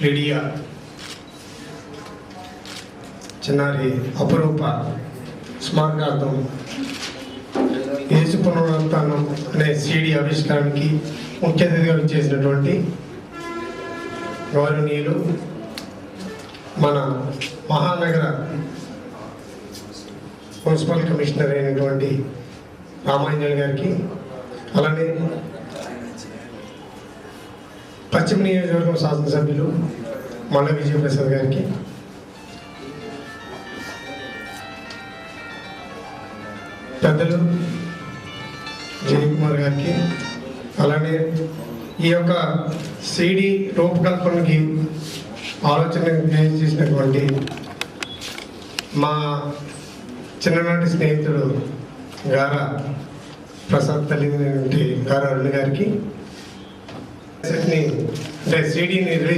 Lydia చిన్నారి అపురూప స్మారకార్థం యేసు పునరుత్థానం అనే సిడి ఆవిష్కరణకి ముఖ్య అతిథిగా చేసినటువంటి గౌరవనీయులు మన మహానగర మున్సిపల్ కమిషనర్ అయినటువంటి రామాంజన్ గారికి, అలానే పశ్చిమ నియోజకవర్గం శాసనసభ్యులు మల్ల విజయప్రసాద్ గారికి, పెద్దలు జయకుమార్ గారికి, అలానే ఈ యొక్క సిడి రూపకల్పనకి ఆలోచన చేసినటువంటి మా చిన్ననాటి స్నేహితుడు గారా ప్రసాద్ తల్లి గారా అరుణ్ గారికి, అంటే సిడిని